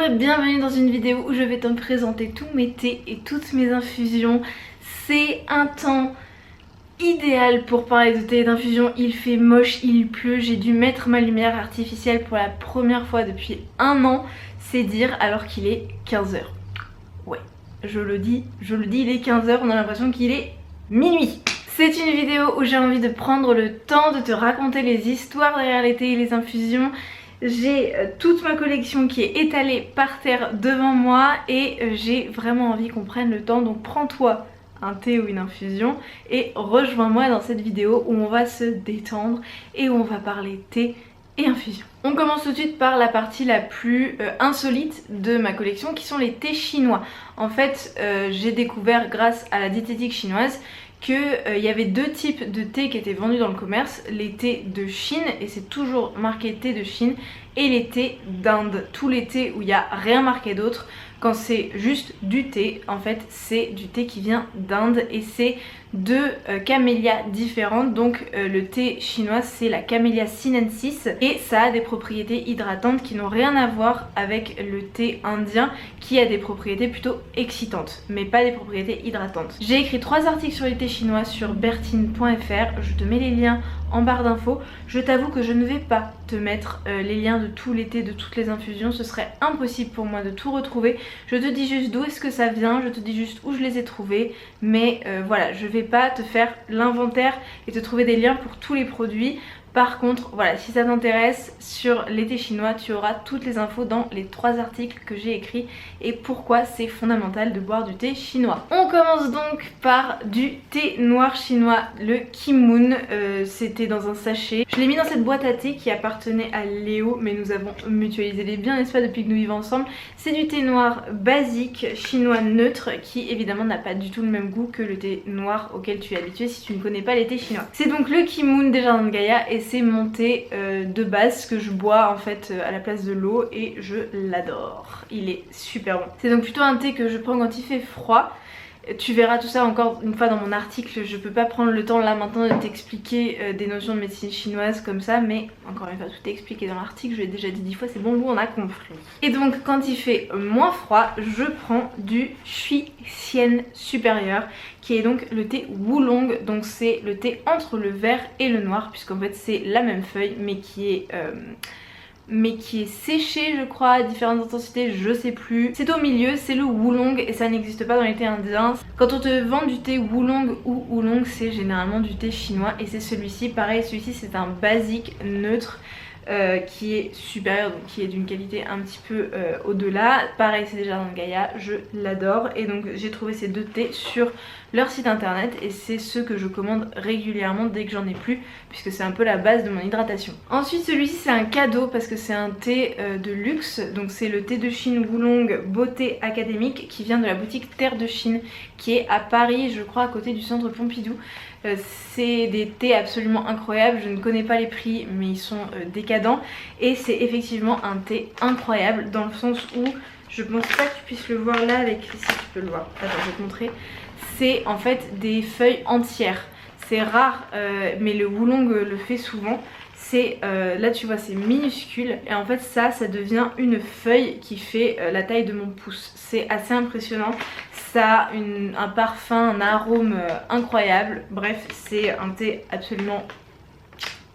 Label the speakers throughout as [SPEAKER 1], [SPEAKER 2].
[SPEAKER 1] Bonjour et bienvenue dans une vidéo où je vais te présenter tous mes thés et toutes mes infusions. C'est un temps idéal pour parler de thé et d'infusion, il fait moche, il pleut, j'ai dû mettre ma lumière artificielle pour la première fois depuis un an, c'est dire, alors qu'il est 15 h. Ouais, je le dis, il est 15 h, on a l'impression qu'il est minuit. C'est une vidéo où j'ai envie de prendre le temps de te raconter les histoires derrière les thés et les infusions. J'ai toute ma collection qui est étalée par terre devant moi et j'ai vraiment envie qu'on prenne le temps, donc prends-toi un thé ou une infusion et rejoins-moi dans cette vidéo où on va se détendre et où on va parler thé et infusion. On commence tout de suite par la partie la plus insolite de ma collection qui sont les thés chinois. En fait j'ai découvert grâce à la diététique chinoise qu'il y avait deux types de thé qui étaient vendus dans le commerce, les thés de Chine, et c'est toujours marqué thé de Chine, et les thés d'Inde. Tous les thés où il n'y a rien marqué d'autre, quand c'est juste du thé, en fait c'est du thé qui vient d'Inde et c'est deux camélias différentes. Donc le thé chinois c'est la camélia sinensis et ça a des propriétés hydratantes qui n'ont rien à voir avec le thé indien qui a des propriétés plutôt excitantes mais pas des propriétés hydratantes. J'ai écrit 3 articles sur les thés chinois sur bertine.fr, je te mets les liens en barre d'infos. Je t'avoue que je ne vais pas te mettre les liens de tous les thés, de toutes les infusions, ce serait impossible pour moi de tout retrouver. Je te dis juste d'où est-ce que ça vient, je te dis juste où je les ai trouvés, mais voilà, je vais pas te faire l'inventaire et te trouver des liens pour tous les produits. Par contre, voilà, si ça t'intéresse, sur les thés chinois, tu auras toutes les infos dans les 3 articles que j'ai écrits et pourquoi c'est fondamental de boire du thé chinois. On commence donc par du thé noir chinois, le Kim-moon. C'était dans un sachet. Je l'ai mis dans cette boîte à thé qui appartenait à Léo, mais nous avons mutualisé les biens, n'est-ce pas, depuis que nous vivons ensemble. C'est du thé noir basique, chinois neutre, qui évidemment n'a pas du tout le même goût que le thé noir auquel tu es habitué si tu ne connais pas les thés chinois. C'est donc le Kim-moon des Jardins de Gaïa et c'est mon thé de base que je bois en fait à la place de l'eau et je l'adore. Il est super bon. C'est donc plutôt un thé que je prends quand il fait froid. Tu verras tout ça encore une fois dans mon article, je peux pas prendre le temps là maintenant de t'expliquer des notions de médecine chinoise comme ça, mais encore une fois tout est expliqué dans l'article, je l'ai déjà dit 10 fois, c'est bon, nous on a compris. Et donc quand il fait moins froid, je prends du Shui Xian supérieur qui est donc le thé Wulong, donc c'est le thé entre le vert et le noir puisqu'en fait c'est la même feuille mais qui est séché je crois à différentes intensités, je sais plus. C'est au milieu, c'est le Wulong et ça n'existe pas dans les thés indiens. Quand on te vend du thé Wulong ou Oolong, c'est généralement du thé chinois et c'est celui-ci. Pareil, celui-ci c'est un basique neutre qui est supérieur, donc qui est d'une qualité un petit peu au-delà. Pareil, c'est déjà dans Gaïa, je l'adore et donc j'ai trouvé ces deux thés sur leur site internet et c'est ceux que je commande régulièrement dès que j'en ai plus puisque c'est un peu la base de mon hydratation. Ensuite celui-ci c'est un cadeau parce que c'est un thé de luxe, donc c'est le thé de Chine Wulong Beauté Académique qui vient de la boutique Terre de Chine qui est à Paris, je crois à côté du centre Pompidou. C'est des thés absolument incroyables, je ne connais pas les prix mais ils sont décadents et c'est effectivement un thé incroyable dans le sens où je pense pas que tu puisses le voir là avec ici, tu peux le voir, attends je vais te montrer. C'est en fait des feuilles entières, c'est rare mais le Wulong le fait souvent. C'est là tu vois c'est minuscule et en fait ça devient une feuille qui fait la taille de mon pouce. C'est assez impressionnant, ça a un parfum, un arôme incroyable. Bref, c'est un thé absolument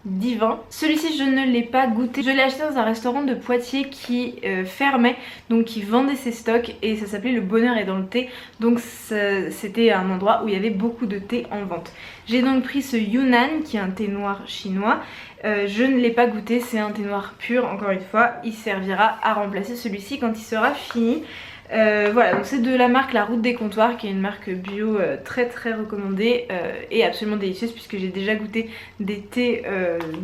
[SPEAKER 1] divin. Celui-ci je ne l'ai pas goûté, je l'ai acheté dans un restaurant de Poitiers qui fermait, donc qui vendait ses stocks et ça s'appelait Le Bonheur est dans le thé, donc c'était un endroit où il y avait beaucoup de thé en vente. J'ai donc pris ce Yunnan qui est un thé noir chinois. Je ne l'ai pas goûté, c'est un thé noir pur, encore une fois, il servira à remplacer celui-ci quand il sera fini. Voilà, donc c'est de la marque La Route des Comptoirs qui est une marque bio très recommandée et absolument délicieuse puisque j'ai déjà goûté des thés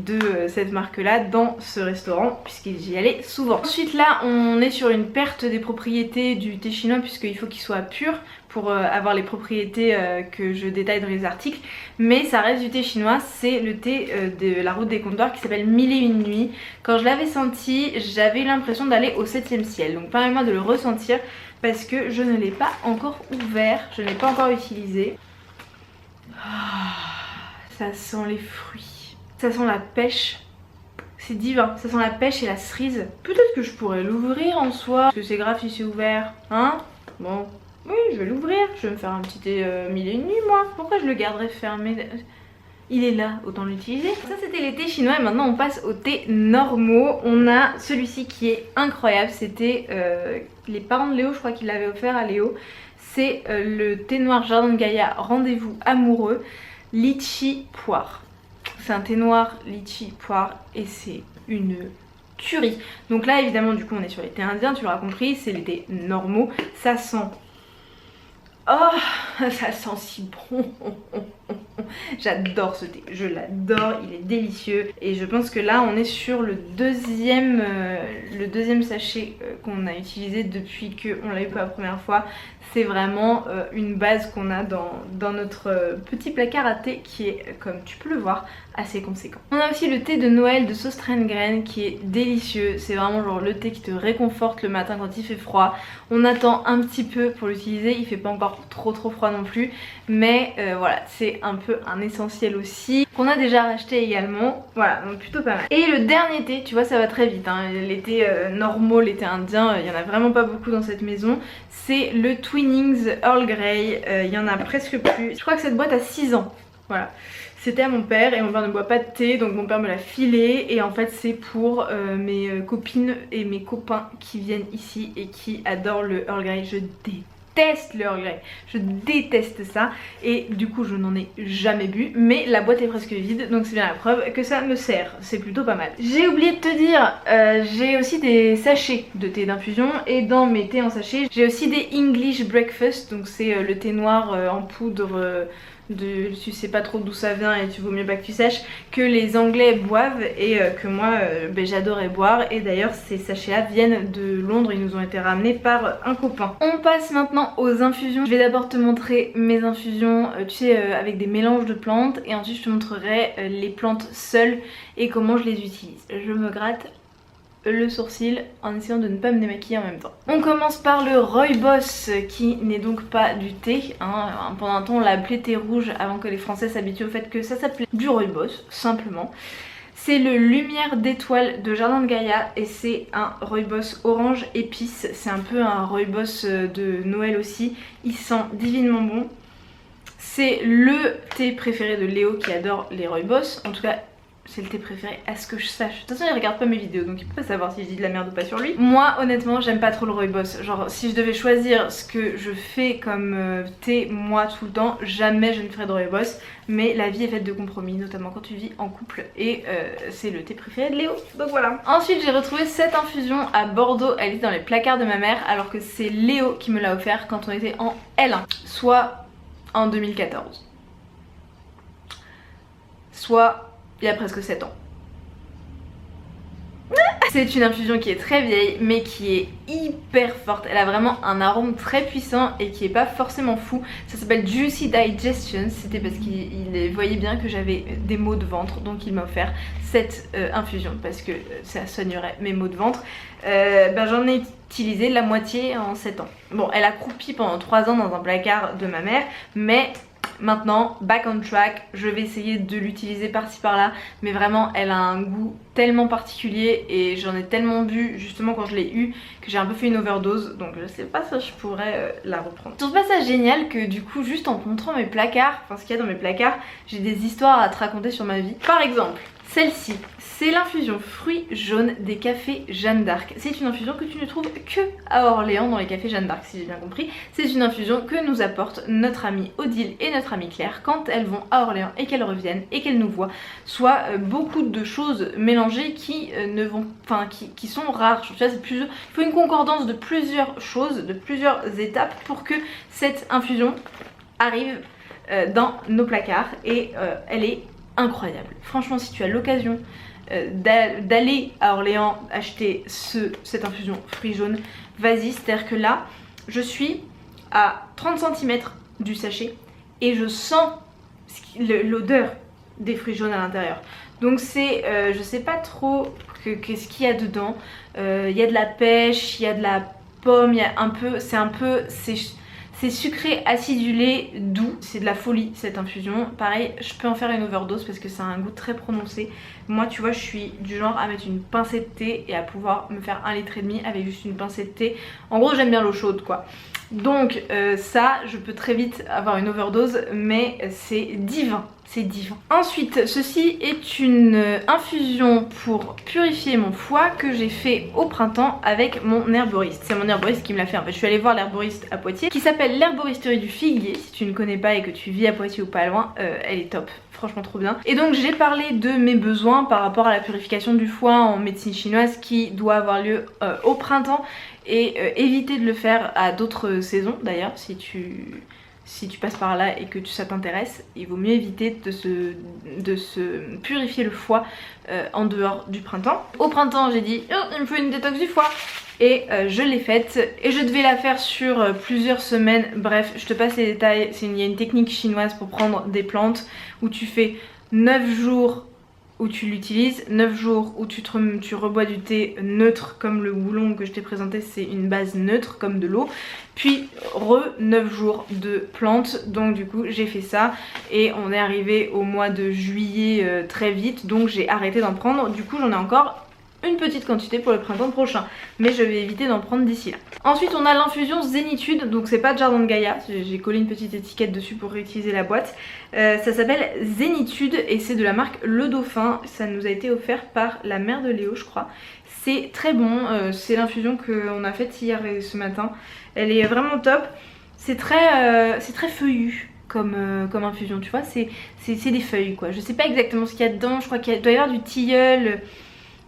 [SPEAKER 1] de cette marque là dans ce restaurant puisque j'y allais souvent. Ensuite là on est sur une perte des propriétés du thé chinois puisqu'il faut qu'il soit pur pour avoir les propriétés que je détaille dans les articles, mais ça reste du thé chinois. C'est le thé de La Route des Comptoirs qui s'appelle 1001 nuits. Quand je l'avais senti, j'avais l'impression d'aller au 7e ciel, donc permets-moi de le ressentir parce que je ne l'ai pas encore ouvert, je ne l'ai pas encore utilisé. Ça sent les fruits, ça sent la pêche, C'est divin, ça sent la pêche et la cerise. Peut-être que je pourrais l'ouvrir en soi. Parce que c'est grave si c'est ouvert, hein? Bon, oui, je vais l'ouvrir. Je vais me faire un petit thé 1001 nuits moi. Pourquoi je le garderais fermé? Il est là, autant l'utiliser. Ça c'était les thés chinois et maintenant on passe aux thés normaux. On a celui-ci qui est incroyable. C'était les parents de Léo, je crois qu'ils l'avaient offert à Léo. C'est le thé noir Jardin de Gaïa Rendez-vous amoureux litchi poire. C'est un thé noir litchi poire et c'est une tuerie. Donc là évidemment du coup on est sur les thés indiens, tu l'auras compris, c'est les thés normaux. Ça sent... Oh, ça sent si bon. J'adore ce thé, je l'adore, il est délicieux. Et je pense que là on est sur le deuxième sachet qu'on a utilisé depuis qu'on l'a eu pour la première fois. C'est vraiment une base qu'on a dans notre petit placard à thé qui est, comme tu peux le voir, assez conséquent. On a aussi le thé de Noël de sauce graine qui est délicieux. C'est vraiment genre le thé qui te réconforte le matin quand il fait froid. On attend un petit peu pour l'utiliser, il fait pas encore trop froid non plus. Mais voilà, c'est un peu un essentiel aussi. Qu'on a déjà racheté également. Voilà, donc plutôt pas mal. Et le dernier thé, tu vois ça va très vite. Hein. Les thés normaux, les thés indiens, il y en a vraiment pas beaucoup dans cette maison. C'est le Twinings Earl Grey, il y en a presque plus. Je crois que cette boîte a 6 ans, voilà. C'était à mon père et mon père ne boit pas de thé donc mon père me l'a filé et en fait c'est pour mes copines et mes copains qui viennent ici et qui adorent le Earl Grey. Je déteste le Earl Grey, je déteste ça et du coup je n'en ai jamais bu mais la boîte est presque vide donc c'est bien la preuve que ça me sert, c'est plutôt pas mal. J'ai oublié de te dire, j'ai aussi des sachets de thé d'infusion et dans mes thés en sachet j'ai aussi des English Breakfast, donc c'est le thé noir en poudre tu sais pas trop d'où ça vient et tu vaut mieux pas que tu saches, que les Anglais boivent et que moi j'adorais boire. Et d'ailleurs ces sachets là viennent de Londres, ils nous ont été ramenés par un copain. On passe maintenant aux infusions. Je vais d'abord te montrer mes infusions tu sais avec des mélanges de plantes et ensuite je te montrerai les plantes seules et comment je les utilise. Je me gratte le sourcil en essayant de ne pas me démaquiller en même temps. On commence par le Rooibos qui n'est donc pas du thé, hein. Pendant un temps on l'a appelé thé rouge avant que les Français s'habituent au fait que ça s'appelait du Rooibos simplement. C'est le Lumière d'étoile de Jardin de Gaïa et c'est un Rooibos orange épice. C'est un peu un Rooibos de Noël aussi, il sent divinement bon. C'est le thé préféré de Léo qui adore les Rooibos, en tout cas c'est le thé préféré à ce que je sache. De toute façon il regarde pas mes vidéos donc il peut pas savoir si je dis de la merde ou pas sur lui. Moi honnêtement j'aime pas trop le Rooibos. Genre si je devais choisir ce que je fais comme thé moi tout le temps, jamais je ne ferais de Rooibos. Mais la vie est faite de compromis, notamment quand tu vis en couple et c'est le thé préféré de Léo. Donc voilà. Ensuite j'ai retrouvé cette infusion à Bordeaux, elle est dans les placards de ma mère alors que c'est Léo qui me l'a offert quand on était en L1. Soit en 2014. Soit il y a presque 7 ans. C'est une infusion qui est très vieille mais qui est hyper forte. Elle a vraiment un arôme très puissant et qui est pas forcément fou. Ça s'appelle Juicy Digestion. C'était parce qu'il voyait bien que j'avais des maux de ventre donc il m'a offert cette infusion parce que ça soignerait mes maux de ventre. J'en ai utilisé la moitié en 7 ans. Bon elle a croupi pendant 3 ans dans un placard de ma mère mais... Maintenant, back on track, je vais essayer de l'utiliser par-ci par-là, mais vraiment elle a un goût tellement particulier et j'en ai tellement bu justement quand je l'ai eu que j'ai un peu fait une overdose, donc je sais pas si je pourrais la reprendre. Je trouve pas ça génial que du coup juste en montrant mes placards, enfin ce qu'il y a dans mes placards, j'ai des histoires à te raconter sur ma vie. Par exemple, celle-ci, c'est l'infusion fruits jaunes des cafés Jeanne d'Arc. C'est une infusion que tu ne trouves que à Orléans dans les cafés Jeanne d'Arc si j'ai bien compris. C'est une infusion que nous apporte notre amie Odile et notre amie Claire quand elles vont à Orléans et qu'elles reviennent et qu'elles nous voient. Soit beaucoup de choses mélangées qui qui sont rares. Tu vois, il faut une concordance de plusieurs choses, de plusieurs étapes pour que cette infusion arrive dans nos placards et elle est incroyable. Franchement si tu as l'occasion d'aller à Orléans acheter cette infusion fruits jaunes, vas-y. C'est-à-dire que là je suis à 30 cm du sachet et je sens l'odeur des fruits jaunes à l'intérieur. Donc c'est, je sais pas trop qu'est-ce qu'il y a dedans. Il y a de la pêche, il y a de la pomme, il y a un peu, c'est C'est sucré, acidulé, doux. C'est de la folie cette infusion. Pareil, je peux en faire une overdose parce que ça a un goût très prononcé. Moi tu vois, je suis du genre à mettre une pincée de thé et à pouvoir me faire 1,5 litre avec juste une pincée de thé. En gros j'aime bien l'eau chaude quoi. Donc ça, je peux très vite avoir une overdose, mais c'est divin. C'est divin. Ensuite, ceci est une infusion pour purifier mon foie que j'ai fait au printemps avec mon herboriste. C'est mon herboriste qui me l'a fait en fait. Je suis allée voir l'herboriste à Poitiers qui s'appelle l'herboristerie du Figuier. Si tu ne connais pas et que tu vis à Poitiers ou pas loin, elle est top. Franchement trop bien. Et donc j'ai parlé de mes besoins par rapport à la purification du foie en médecine chinoise qui doit avoir lieu au printemps et éviter de le faire à d'autres saisons d'ailleurs si tu passes par là et que ça t'intéresse, il vaut mieux éviter de se purifier le foie en dehors du printemps. Au printemps j'ai dit oh, il me faut une détox du foie et je l'ai faite et je devais la faire sur plusieurs semaines. Bref, je te passe les détails. Il y a une technique chinoise pour prendre des plantes où tu fais 9 jours où tu l'utilises, 9 jours où tu rebois du thé neutre comme le Oolong que je t'ai présenté, c'est une base neutre comme de l'eau, puis 9 jours de plantes. Donc du coup j'ai fait ça et on est arrivé au mois de juillet très vite, donc j'ai arrêté d'en prendre. Du coup j'en ai encore une petite quantité pour le printemps prochain, mais je vais éviter d'en prendre d'ici là. Ensuite on a l'infusion Zénitude, donc c'est pas de Jardin de Gaïa, j'ai collé une petite étiquette dessus pour réutiliser la boîte. Ça s'appelle Zénitude et c'est de la marque Le Dauphin, ça nous a été offert par la mère de Léo je crois. C'est très bon, c'est l'infusion qu'on a faite hier et ce matin, elle est vraiment top. C'est très feuillu comme infusion, tu vois, c'est des feuilles quoi. Je sais pas exactement ce qu'il y a dedans, je crois qu'il doit y avoir du tilleul,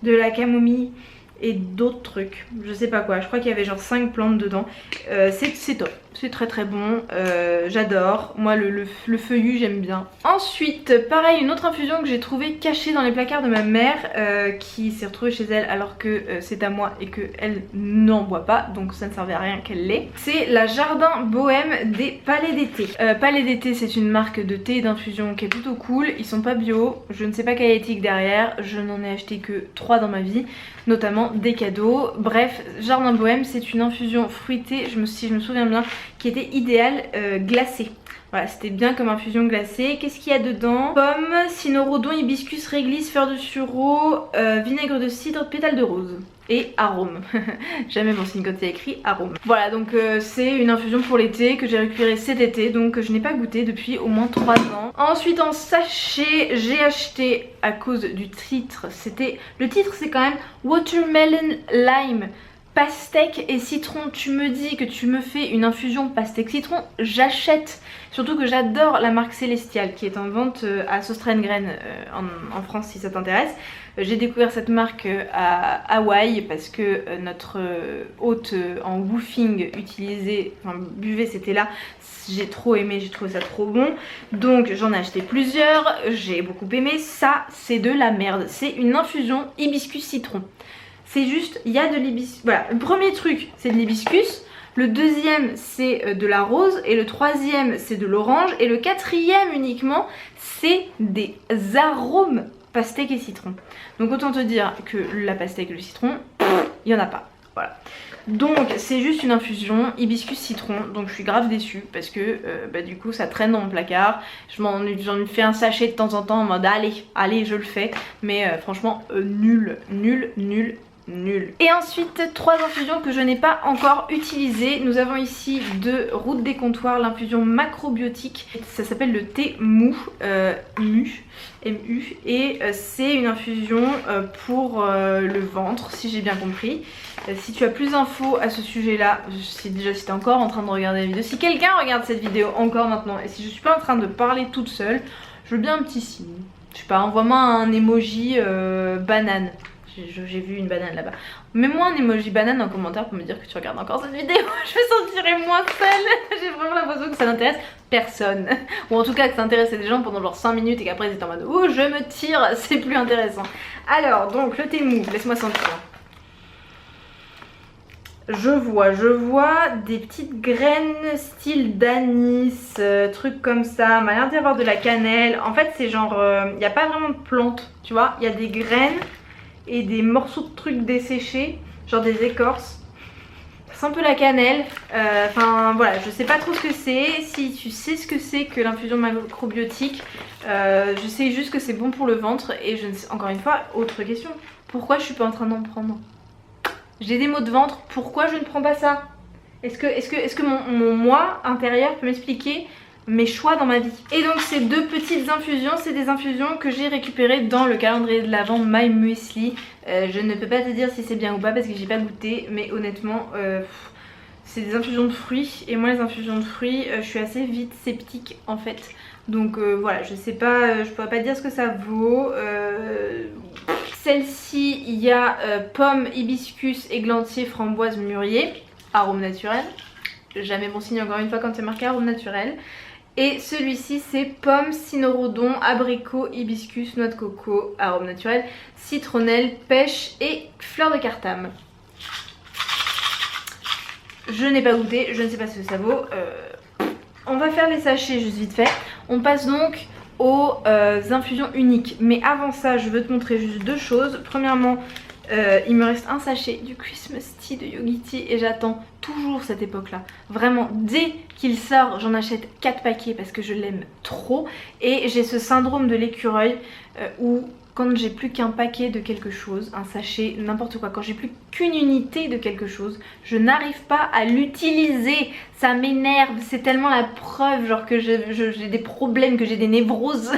[SPEAKER 1] de la camomille et d'autres trucs, je sais pas quoi, je crois qu'il y avait genre 5 plantes dedans. C'est top, c'est très bon, j'adore, moi le feuillu j'aime bien. Ensuite pareil, une autre infusion que j'ai trouvée cachée dans les placards de ma mère qui s'est retrouvée chez elle alors que c'est à moi et qu'elle n'en boit pas, donc ça ne servait à rien qu'elle l'ait. C'est la Jardin Bohème des Palais d'été. Palais d'été c'est une marque de thé et d'infusion qui est plutôt cool, ils sont pas bio, je ne sais pas quelle éthique derrière, je n'en ai acheté que 3 dans ma vie, notamment des cadeaux. Bref, Jardin Bohème c'est une infusion fruitée, si je me souviens bien, qui était idéale glacée. Voilà, c'était bien comme infusion glacée. Qu'est-ce qu'il y a dedans? Pommes, cynorrhodon, hibiscus, réglisse, fleur de sureau, vinaigre de cidre, pétales de rose. Et arôme. Jamais mon signe quand il y a écrit arôme. Voilà, donc c'est une infusion pour l'été que j'ai récupérée cet été, donc je n'ai pas goûté depuis au moins 3 ans. Ensuite en sachet, j'ai acheté à cause du titre. Le titre c'est quand même Watermelon Lime. Pastèque et citron, tu me dis que tu me fais une infusion pastèque citron, j'achète. Surtout que j'adore la marque Célestial qui est en vente à Sauce-Traîne-Graine en France si ça t'intéresse. J'ai découvert cette marque à Hawaï parce que notre hôte en woofing buvait, c'était là. J'ai trop aimé, j'ai trouvé ça trop bon. Donc j'en ai acheté plusieurs, j'ai beaucoup aimé. Ça c'est de la merde, c'est une infusion hibiscus citron. C'est juste, il y a de l'hibiscus. Voilà, le premier truc c'est de l'hibiscus, le deuxième c'est de la rose et le troisième c'est de l'orange et le quatrième uniquement c'est des arômes pastèque et citron. Donc autant te dire que la pastèque et le citron, il n'y en a pas. Voilà. Donc c'est juste une infusion hibiscus citron, donc je suis grave déçue parce que du coup ça traîne dans mon placard. J'en fais un sachet de temps en temps en mode allez je le fais, mais franchement nul. Et ensuite 3 infusions que je n'ai pas encore utilisées. Nous avons ici de Route des Comptoirs l'infusion macrobiotique, ça s'appelle le thé mou, MU, et c'est une infusion pour le ventre si j'ai bien compris. Si tu as plus d'infos à ce sujet là, si tu es encore en train de regarder la vidéo, si quelqu'un regarde cette vidéo encore maintenant et si je suis pas en train de parler toute seule, je veux bien un petit signe. Je sais pas, envoie-moi un emoji banane. J'ai vu une banane là-bas. Mets-moi un emoji banane en commentaire pour me dire que tu regardes encore cette vidéo. Je me sentirais moins seule. J'ai vraiment l'impression que ça n'intéresse personne. Ou en tout cas que ça intéressait des gens pendant genre 5 minutes et qu'après ils étaient en mode ouh je me tire, c'est plus intéressant. Alors donc le thé mou, laisse-moi sentir. Je vois des petites graines style d'anis, trucs comme ça. M'a l'air d'y avoir de la cannelle. En fait c'est genre, il n'y a pas vraiment de plantes, tu vois. Il y a des graines et des morceaux de trucs desséchés, genre des écorces. Ça sent un peu la cannelle. Enfin voilà, je sais pas trop ce que c'est. Si tu sais ce que c'est que l'infusion macrobiotique, je sais juste que c'est bon pour le ventre. Et je ne sais, encore une fois, autre question. Pourquoi je suis pas en train d'en prendre? J'ai des maux de ventre, pourquoi je ne prends pas ça? Est-ce que mon moi intérieur peut m'expliquer mes choix dans ma vie? Et donc ces deux petites infusions, c'est des infusions que j'ai récupérées dans le calendrier de l'Avent My Muesli. Je ne peux pas te dire si c'est bien ou pas parce que j'ai pas goûté, mais honnêtement c'est des infusions de fruits. Et moi les infusions de fruits, je suis assez vite sceptique en fait. Donc voilà, je sais pas, je pourrais pas dire ce que ça vaut. Celle-ci, il y a pomme, hibiscus, églantier, framboise, mûrier, arôme naturel. Jamais bon signe encore une fois quand c'est marqué arôme naturel. Et celui-ci c'est pomme, cynorhodon, abricot, hibiscus, noix de coco, arôme naturel, citronnelle, pêche et fleur de cartame. Je n'ai pas goûté, je ne sais pas ce que ça vaut. On va faire les sachets juste vite fait. On passe donc aux infusions uniques. Mais avant ça, je veux te montrer juste deux choses. Premièrement, il me reste un sachet du Christmas Tea de Yogi Tea et j'attends toujours cette époque là. Vraiment, dès qu'il sort, j'en achète 4 paquets parce que je l'aime trop. Et j'ai ce syndrome de l'écureuil où quand j'ai plus qu'un paquet de quelque chose, un sachet, n'importe quoi, quand j'ai plus qu'une unité de quelque chose, je n'arrive pas à l'utiliser. Ça m'énerve, c'est tellement la preuve genre que j'ai des problèmes, que j'ai des névroses.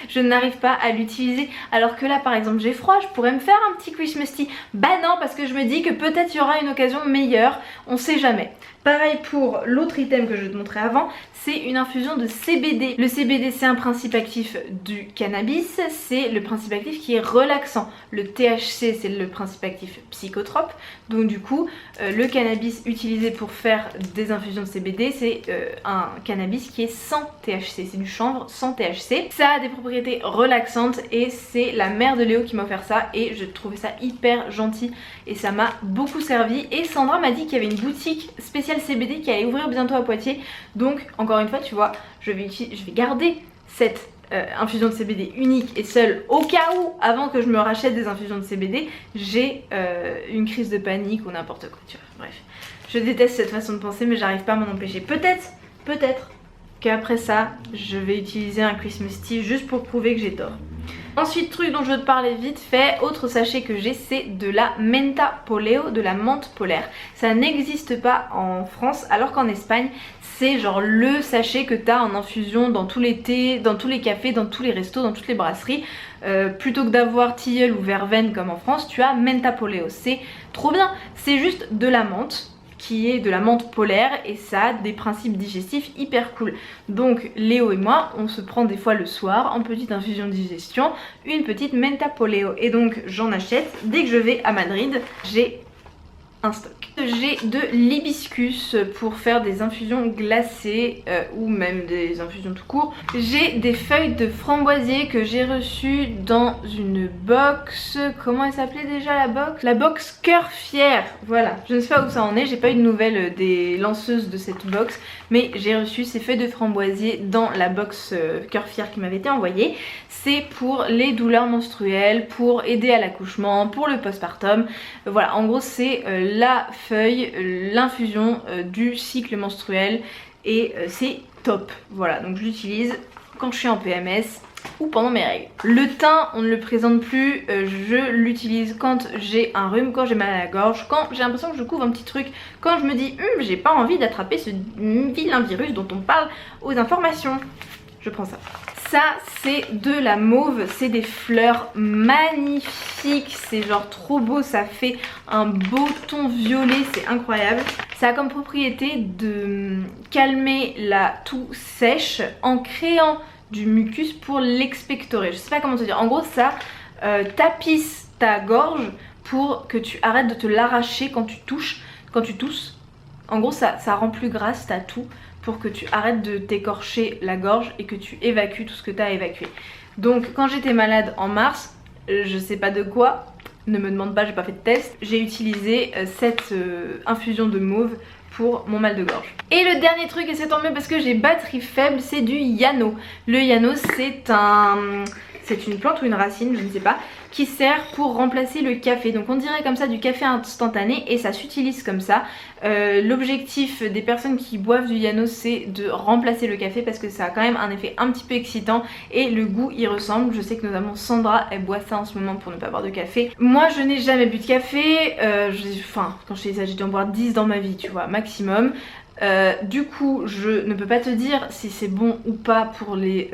[SPEAKER 1] Je n'arrive pas à l'utiliser. Alors que là par exemple j'ai froid, je pourrais me faire un petit Christmas Tea. Bah non, parce que je me dis que peut-être il y aura une occasion meilleure, on sait jamais. Pareil pour l'autre item que je vais te montrer avant, c'est une infusion de CBD. Le CBD c'est un principe actif du cannabis, c'est le principe actif qui est relaxant. Le THC c'est le principe actif psychotrope, donc du coup le cannabis utilisé pour faire des infusions de CBD c'est un cannabis qui est sans THC, c'est du chanvre sans THC. Ça a des propriétés relaxantes et c'est la mère de Léo qui m'a offert ça et je trouvais ça hyper gentil et ça m'a beaucoup servi. Et Sandra m'a dit qu'il y avait une boutique spéciale CBD qui allait ouvrir bientôt à Poitiers, donc encore une fois tu vois je vais garder cette infusion de CBD unique et seule au cas où, avant que je me rachète des infusions de CBD, j'ai une crise de panique ou n'importe quoi, tu vois. Bref, je déteste cette façon de penser mais j'arrive pas à m'en empêcher. Peut-être qu'après ça je vais utiliser un Christmas Tea juste pour prouver que j'ai tort. Ensuite, truc dont je veux te parler vite fait, autre sachet que j'ai, c'est de la menta poleo, de la menthe polaire. Ça n'existe pas en France alors qu'en Espagne c'est genre le sachet que t'as en infusion dans tous les thés, dans tous les cafés, dans tous les restos, dans toutes les brasseries. Plutôt que d'avoir tilleul ou verveine comme en France, tu as menta poleo. C'est trop bien, c'est juste de la menthe qui est de la menthe polaire et ça a des principes digestifs hyper cool. Donc Léo et moi on se prend des fois le soir en petite infusion de digestion une petite menta poleo et donc j'en achète dès que je vais à Madrid. J'ai un stock. J'ai de l'hibiscus pour faire des infusions glacées ou même des infusions tout court. J'ai des feuilles de framboisier que j'ai reçues dans une box. Comment elle s'appelait déjà la box? La box Cœur Fier. Voilà, je ne sais pas où ça en est, j'ai pas eu de nouvelles des lanceuses de cette box, mais j'ai reçu ces feuilles de framboisier dans la box Cœur Fier qui m'avait été envoyée. C'est pour les douleurs menstruelles, pour aider à l'accouchement, pour le postpartum. Voilà, en gros c'est la feuille, l'infusion du cycle menstruel et c'est top. Voilà, donc je l'utilise quand je suis en PMS ou pendant mes règles. Le thym, on ne le présente plus, je l'utilise quand j'ai un rhume, quand j'ai mal à la gorge, quand j'ai l'impression que je couvre un petit truc, quand je me dis j'ai pas envie d'attraper ce vilain virus dont on parle aux informations. Je prends ça. Ça c'est de la mauve, c'est des fleurs magnifiques, c'est genre trop beau, ça fait un beau ton violet, c'est incroyable. Ça a comme propriété de calmer la toux sèche en créant du mucus pour l'expectorer. Je sais pas comment te dire, en gros ça tapisse ta gorge pour que tu arrêtes de te l'arracher quand tu tousses. En gros ça rend plus grasse ta toux pour que tu arrêtes de t'écorcher la gorge et que tu évacues tout ce que tu as évacué. Donc quand j'étais malade en mars, je sais pas de quoi, ne me demande pas, j'ai pas fait de test, j'ai utilisé cette infusion de mauve pour mon mal de gorge. Et le dernier truc, et c'est tant mieux parce que j'ai batterie faible, c'est du Yano. Le Yano c'est c'est une plante ou une racine, je ne sais pas, qui sert pour remplacer le café. Donc on dirait comme ça du café instantané et ça s'utilise comme ça. L'objectif des personnes qui boivent du Yanos, c'est de remplacer le café parce que ça a quand même un effet un petit peu excitant et le goût y ressemble. Je sais que notamment Sandra, elle boit ça en ce moment pour ne pas boire de café. Moi je n'ai jamais bu de café, enfin quand je fais ça j'ai dû en boire 10 dans ma vie, tu vois, maximum. Du coup je ne peux pas te dire si c'est bon ou pas pour les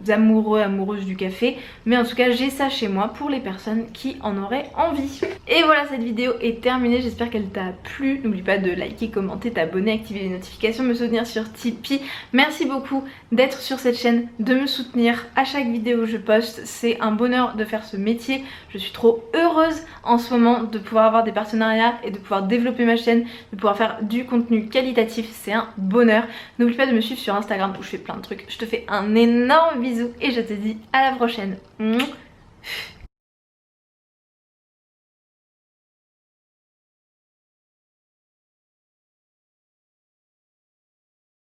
[SPEAKER 1] amoureux, amoureuses du café, mais en tout cas j'ai ça chez moi pour les personnes qui en auraient envie. Et voilà, cette vidéo est terminée, j'espère qu'elle t'a plu. N'oublie pas de liker, commenter, t'abonner, activer les notifications, me soutenir sur Tipeee. Merci beaucoup d'être sur cette chaîne, de me soutenir à chaque vidéo que je poste, c'est un bonheur de faire ce métier. Je suis trop heureuse en ce moment de pouvoir avoir des partenariats et de pouvoir développer ma chaîne, de pouvoir faire du contenu qualitatif. C'est un bonheur. N'oublie pas de me suivre sur Instagram où je fais plein de trucs. Je te fais un énorme bisou et je te dis à la prochaine.